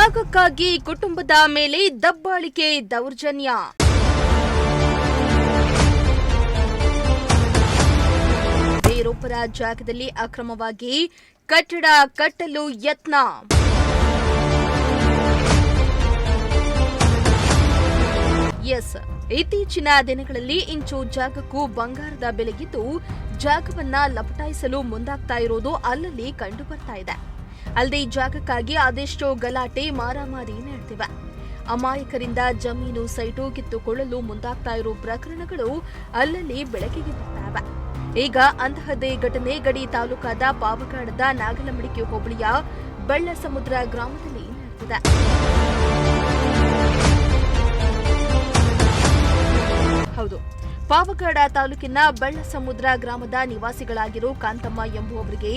ಜಾಗಕ್ಕಾಗಿ ಕುಟುಂಬದ ಮೇಲೆ ದಬ್ಬಾಳಿಕೆ ದೌರ್ಜನ್ಯ. ಬೇರೊಬ್ಬರ ಜಾಗದಲ್ಲಿ ಅಕ್ರಮವಾಗಿ ಕಟ್ಟಡ ಕಟ್ಟಲು ಯತ್ನ. ಎಸ್, ಇತ್ತೀಚಿನ ದಿನಗಳಲ್ಲಿ ಇಂಚು ಜಾಗಕ್ಕೂ ಬಂಗಾರದ ಬೆಲೆಗಿದ್ದು ಜಾಗವನ್ನ ಲಪಟಾಯಿಸಲು ಮುಂದಾಗ್ತಾ ಇರೋದು ಅಲ್ಲಲ್ಲಿ ಕಂಡು ಬರ್ತಾ ಇದೆ. ಅಲ್ಲದೆ ಈ ಜಾಗಕ್ಕಾಗಿ ಅದೆಷ್ಟೋ ಗಲಾಟೆ ಮಾರಾಮಾರಿ ನಡೆದಿವೆ. ಅಮಾಯಕರಿಂದ ಜಮೀನು ಸೈಟು ಕಿತ್ತುಕೊಳ್ಳಲು ಮುಂದಾಗ್ತಾ ಇರೋ ಪ್ರಕರಣಗಳು ಅಲ್ಲಲ್ಲಿ ಬೆಳಕಿಗೆ ಬರ್ತಾವೆ. ಈಗ ಅಂತಹದೇ ಘಟನೆ ಗಡಿ ತಾಲೂಕಾದ ಪಾವಗಡದ ನಾಗಲಮಡಿಕೆ ಹೋಬಳಿಯ ಬೆಳ್ಳಸಮುದ್ರ ಗ್ರಾಮದಲ್ಲಿ ನಡೆದಿದೆ. ಹೌದು, ಪಾವಗಡ ತಾಲೂಕಿನ ಬೆಳ್ಳಸಮುದ್ರ ಗ್ರಾಮದ ನಿವಾಸಿಗಳಾಗಿರೋ ಕಾಂತಮ್ಮ ಎಂಬುವವರಿಗೆ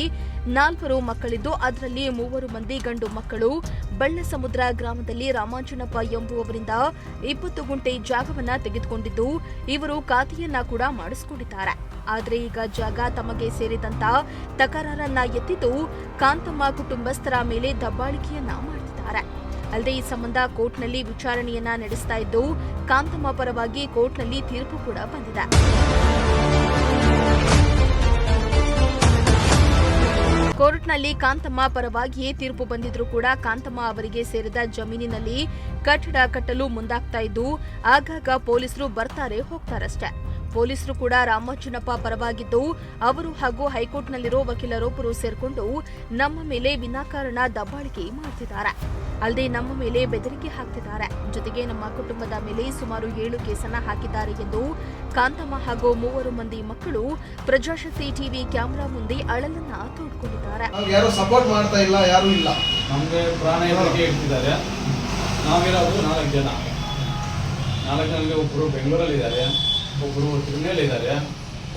4 ಮಕ್ಕಳಿದ್ದು ಅದರಲ್ಲಿ 3 ಮಂದಿ ಗಂಡು ಮಕ್ಕಳು. ಬೆಳ್ಳಸಮುದ್ರ ಗ್ರಾಮದಲ್ಲಿ ರಾಮಾಂಜನಪ್ಪ ಎಂಬುವವರಿಂದ 20 ಗುಂಟೆ ಜಾಗವನ್ನ ತೆಗೆದುಕೊಂಡಿದ್ದು ಇವರು ಖಾತೆಯನ್ನ ಕೂಡ ಮಾಡಿಸಿಕೊಂಡಿದ್ದಾರೆ. ಆದರೆ ಈಗ ಜಾಗ ತಮಗೆ ಸೇರಿದಂತ ತಕರಾರನ್ನ ಎತ್ತಿದ್ದು ಕಾಂತಮ್ಮ ಕುಟುಂಬಸ್ಥರ ಮೇಲೆ ದಬ್ಬಾಳಿಕೆಯನ್ನ ಮಾಡುತ್ತಿದ್ದಾರೆ. ಅಲ್ಲದೆ ಈ ಸಂಬಂಧ ಕೋರ್ಟ್ನಲ್ಲಿ ವಿಚಾರಣೆಯನ್ನ ನಡೆಸ್ತಾ ಇದ್ದು ಕಾಂತಮ್ಮ ಪರವಾಗಿ ಕೋರ್ಟ್ನಲ್ಲಿ ತೀರ್ಪು ಕೂಡ ಬಂದಿದೆ. ಕೋರ್ಟ್ನಲ್ಲಿ ಕಾಂತಮ್ಮ ಪರವಾಗಿಯೇ ತೀರ್ಪು ಬಂದಿದ್ರೂ ಕೂಡ ಕಾಂತಮ್ಮ ಅವರಿಗೆ ಸೇರಿದ ಜಮೀನಿನಲ್ಲಿ ಕಟ್ಟಡ ಕಟ್ಟಲು ಮುಂದಾಗ್ತಾ ಇದ್ದು ಆಗಾಗ ಪೊಲೀಸರು ಬರ್ತಾರೆ ಹೋಗ್ತಾರಷ್ಟೇ. ಪೊಲೀಸರು ಕೂಡ ರಾಮಾಂಜನಪ್ಪ ಪರವಾಗಿದ್ದು ಅವರು ಹಾಗೂ ಹೈಕೋರ್ಟ್ನಲ್ಲಿರೋ ವಕೀಲರೊಬ್ಬರು ಸೇರ್ಕೊಂಡು ನಮ್ಮ ಮೇಲೆ ವಿನಾಕಾರಣ ದಬ್ಬಾಳಿಕೆ ಮಾಡ್ತಿದ್ದಾರೆ. ಅಲ್ಲದೆ ನಮ್ಮ ಮೇಲೆ ಬೆದರಿಕೆ ಹಾಕ್ತಿದ್ದಾರೆ. ಜೊತೆಗೆ ನಮ್ಮ ಕುಟುಂಬದ ಮೇಲೆ ಸುಮಾರು 7 ಕೇಸನ್ನ ಹಾಕಿದ್ದಾರೆ ಎಂದು ಕಾಂತಮ್ಮ ಹಾಗೂ 3 ಮಂದಿ ಮಕ್ಕಳು ಪ್ರಜಾಶಕ್ತಿ ಟಿವಿ ಕ್ಯಾಮೆರಾ ಮುಂದೆ ಅಳಲನ್ನ ತೋಡ್ಕೊಂಡಿದ್ದಾರೆ. ಯಾರು ಸಪೋರ್ಟ್ ಮಾಡ್ತಾ ಇಲ್ಲ, ಯಾರು ಇಲ್ಲ. ನಮಗೆ ಪ್ರಾಣ ಹೆದರಿಕೆ ಇಡ್ತಿದ್ದಾರೆ. ನಾವಿರೋದು 4 ಜನ. 4 ಜನರಿಗೆ ಒಬ್ಬರು ಬೆಂಗಳೂರಲ್ಲಿದ್ದಾರೆ, ಒಬ್ಬರು ತಿರುಮಲೆಯಲ್ಲಿದ್ದಾರೆ,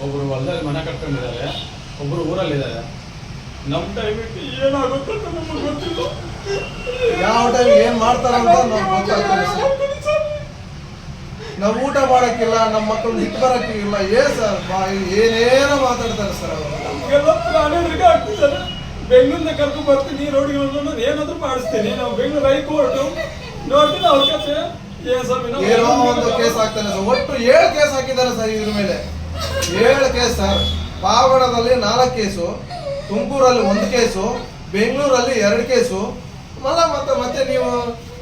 ಒಬ್ಬರು ಹೊಲದಲ್ಲಿ ಮನೆ ಕಟ್ಕೊಂಡಿದ್ದಾರೆ, ಒಬ್ಬರು ಊರಲ್ಲಿದ್ದಾರೆ. ನಮ್ಮ ಟೈಮಿಗೆ ಏನಾಗುತ್ತೆ ಅಂತ ನಮಗೆ ಗೊತ್ತಿಲ್ಲ. ಯಾವ ಟೈಮ್ ಏನ್ ಮಾಡ್ತಾರ ಅಂತ ನಮ್ಗೆ ಗೊತ್ತಾಗ್ತದೆ ಸರ್. ನಾವು ಊಟ ಮಾಡಕ್ಕಿಲ್ಲ, ನಮ್ಮ ಮಕ್ಕಳು ನಿಟ್ಟು ಬರಕ್ಕಿಲ್ಲ. ಏನೇನೋ ಮಾತಾಡ್ತಾರೆ ಸರ್. ನಮಗೆಲ್ಲ ಪ್ರಾಣ ಹೆದರಿಕೆ ಆಗ್ತಿದ್ದಾರೆ. ಬೆಂಗಳೂರಿಂದ ಕರ್ಕೊಂಡು ಬರ್ತೀನಿ, ರೋಡ್ಗೆ ಏನಾದರೂ ಮಾಡಿಸ್ತೀನಿ. ನಾವು ಬೆಂಗಳೂರು ಹೈಕೋರ್ಟು ನೋಡ್ತೀನಿ, ಅವ್ರ ಕತೆ ಏನೋ ಒಂದು ಕೇಸ್ ಹಾಕ್ತಾನೆ ಸರ್. ಒಟ್ಟು 7 ಕೇಸ್ ಹಾಕಿದ್ದಾರೆ ಸರ್ ಇದ್ರ ಮೇಲೆ. 7 ಕೇಸ್ ಸರ್. ಪಾವಗಡದಲ್ಲಿ 4 ಕೇಸು, ತುಮಕೂರಲ್ಲಿ 1 ಕೇಸು, ಬೆಂಗಳೂರಲ್ಲಿ 2 ಕೇಸು. ಮತ್ತೆ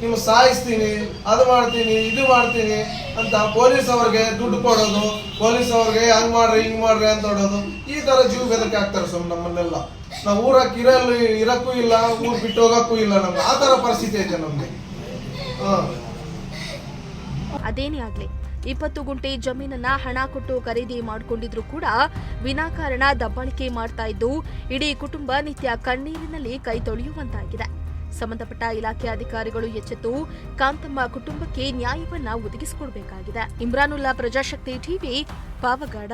ನೀವು ಸಾಯಿಸ್ತೀನಿ, ಅದು ಮಾಡ್ತೀನಿ, ಇದು ಮಾಡ್ತೀನಿ ಅಂತ ಪೊಲೀಸ್ ಅವ್ರಿಗೆ ದುಡ್ಡು ಕೊಡೋದು, ಪೊಲೀಸ್ ಅವ್ರಿಗೆ ಹಂಗ್ ಮಾಡ್ರಿ ಹಿಂಗ್ ಮಾಡ್ರಿ ಅಂತ ಹೊಡೋದು. ಈ ತರ ಜೀವ ಬೆದರಿಕೆ ಆಗ್ತಾರೆ ಸರ್ ನಮ್ಮನ್ನೆಲ್ಲ. ನಾವು ಊರಕ್ಕೆ ಇರಕ್ಕೂ ಇಲ್ಲ, ಊರ್ ಬಿಟ್ಟು ಹೋಗಕ್ಕೂ ಇಲ್ಲ. ನಮ್ಗೆ ಆ ತರ ಪರಿಸ್ಥಿತಿ ಐತೆ ನಮ್ಗೆ. ಅದೇನೇ ಆಗ್ಲಿ, 20 ಗುಂಟೆ ಜಮೀನನ್ನ ಹಣ ಕೊಟ್ಟು ಖರೀದಿ ಮಾಡಿಕೊಂಡಿದ್ರು ಕೂಡ ವಿನಾಕಾರಣ ದಬ್ಬಾಳಿಕೆ ಮಾಡ್ತಾ ಇದ್ದು ಇಡೀ ಕುಟುಂಬ ನಿತ್ಯ ಕಣ್ಣೀರಿನಲ್ಲಿ ಕೈ ತೊಳೆಯುವಂತಾಗಿದೆ. ಸಂಬಂಧಪಟ್ಟ ಇಲಾಖೆ ಅಧಿಕಾರಿಗಳು ಎಚ್ಚೆತ್ತು ಕಾಂತಮ್ಮ ಕುಟುಂಬಕ್ಕೆ ನ್ಯಾಯವನ್ನ ಒದಗಿಸಿಕೊಡಬೇಕಾಗಿದೆ. ಇಮ್ರಾನುಲ್ಲಾ, ಪ್ರಜಾಶಕ್ತಿ ಟಿವಿ, ಪಾವಗಡ.